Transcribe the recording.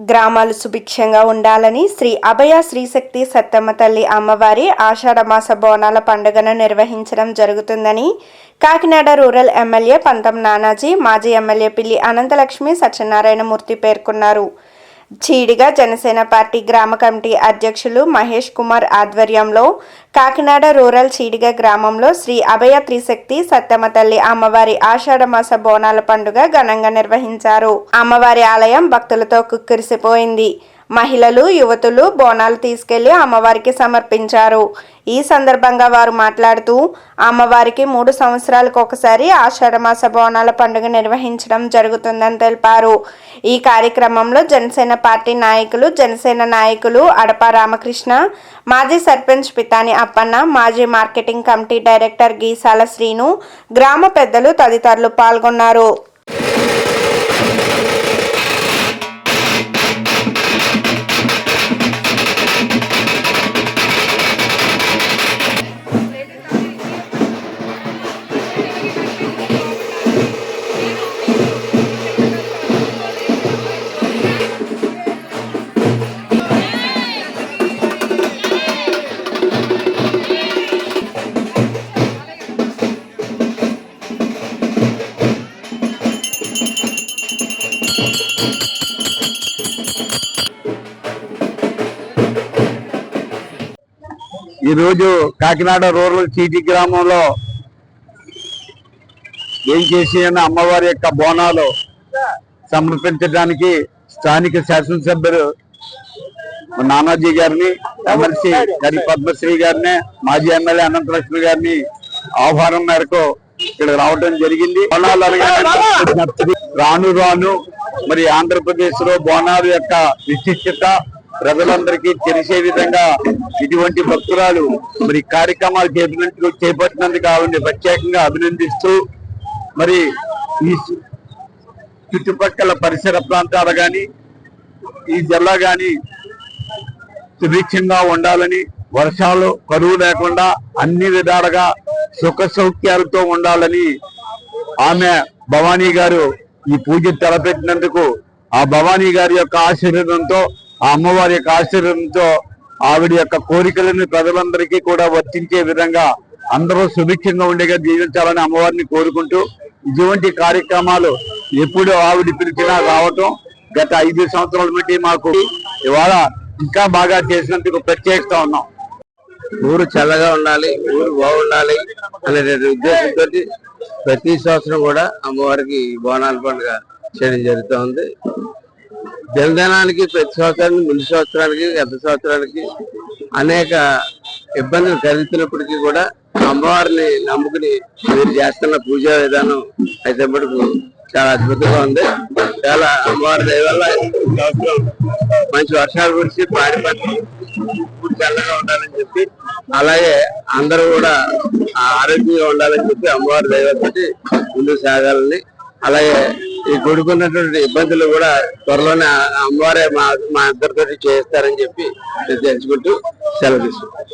గ్రామాలు సుభిక్షంగా ఉండాలని శ్రీ అభయ శ్రీశక్తి సత్తమ్మ తల్లి అమ్మవారి ఆషాఢమాస బోనాల పండుగను నిర్వహించడం జరుగుతుందని కాకినాడ రూరల్ ఎమ్మెల్యే పంతం నానాజీ, మాజీ ఎమ్మెల్యే పిల్లి అనంతలక్ష్మి సత్యనారాయణమూర్తి పేర్కొన్నారు. చీడిగా జనసేన పార్టీ గ్రామ కమిటీ అధ్యక్షులు మహేష్ కుమార్ ఆధ్వర్యంలో కాకినాడ రూరల్ చీడిగా గ్రామంలో శ్రీ అభయ త్రిశక్తి సత్తమ్మ తల్లి అమ్మవారి ఆషాఢమాస బోనాల పండుగ ఘనంగా నిర్వహించారు. అమ్మవారి ఆలయం భక్తులతో కుక్కిరిసిపోయింది. మహిళలు, యువతులు బోనాలు తీసుకెళ్లి అమ్మవారికి సమర్పించారు. ఈ సందర్భంగా వారు మాట్లాడుతూ అమ్మవారికి 3 సంవత్సరాలకు ఒకసారి ఆషాఢమాస బోనాల పండుగ నిర్వహించడం జరుగుతుందని తెలిపారు. ఈ కార్యక్రమంలో జనసేన పార్టీ నాయకులు, జనసేన నాయకులు అడప రామకృష్ణ, మాజీ సర్పంచ్ పితాని అప్పన్న, మాజీ marketing committee director Geesala Srinu, గ్రామ పెద్దలు తదితరులు పాల్గొన్నారు. ఈరోజు కాకినాడ రూరల్ చీటి గ్రామంలో ఏం చేసి అమ్మవారి యొక్క బోనాలు సమర్పించడానికి స్థానిక శాసనసభ్యులు నానాజీ గారిని, ఎమ్మెల్సీ గరి పద్మశ్రీ గారిని, మాజీ ఎమ్మెల్యే అనంతలక్ష్మి గారిని ఆహ్వానం మేరకు ఇక్కడ రావడం జరిగింది. బోనాలు అనగానే రాను రాను మరి ఆంధ్రప్రదేశ్ లో బోనాల యొక్క విశిష్టత ప్రజలందరికీ తెలిసే విధంగా ఇటువంటి భక్తురాలు మరి కార్యక్రమాలు చేపట్టినందుకు ఆవిడని ప్రత్యేకంగా అభినందిస్తూ మరి ఈ చుట్టుపక్కల పరిసర ప్రాంతాలు కానీ ఈ జిల్లా కానీ సుభిక్షంగా ఉండాలని, వర్షాలు కరువు లేకుండా అన్ని విధాలుగా సుఖ సౌఖ్యాలతో ఉండాలని ఆమె భవానీ గారు ఈ పూజ తలపెట్టినందుకు ఆ భవానీ గారి యొక్క ఆశీర్వాదంతో, ఆ అమ్మవారి యొక్క ఆశీర్వాదంతో ఆవిడ యొక్క కోరికలను ప్రజలందరికీ కూడా వర్తించే విధంగా అందరూ సుభిక్షంగా ఉండేగా జీవించాలని అమ్మవారిని కోరుకుంటూ ఇటువంటి కార్యక్రమాలు ఎప్పుడు ఆవిడ పిలిచినా రావటం గత 5 సంవత్సరాల బట్టి మాకు ఇవాళ ఇంకా బాగా చేసినందుకు ప్రత్యేకిస్తా ఉన్నాం. ఊరు చల్లగా ఉండాలి, ఊరు బాగుండాలి అనే ఉద్దేశంతో ప్రతి సంవత్సరం కూడా అమ్మవారికి బోనాల పండుగ చేయడం జరుగుతూ ఉంది. జనధనానికి ప్రతి సంవత్సరానికి, ముందు సంవత్సరానికి, గత సంవత్సరానికి అనేక ఇబ్బందులు కలుగుతున్నప్పటికీ కూడా అమ్మవారిని నమ్ముకుని మీరు చేస్తున్న పూజా విధానం అయితే మటుకు చాలా అద్భుతంగా ఉంది. చాలా అమ్మవారి దయ వల్ల మంచి వర్షాలు కురిసి పాడి పంటలు చల్లగా ఉండాలని చెప్పి, అలాగే అందరూ కూడా ఆరోగ్యంగా ఉండాలని చెప్పి అమ్మవారి దైవతోటి ముందుకు సాగాలని, అలాగే ఈ కొడుకున్నటువంటి ఇబ్బందులు కూడా త్వరలోనే అమ్మవారే మా ఇద్దరితో చేస్తారని చెప్పి తెలుసుకుంటూ సెలవు తీసుకుంటాం.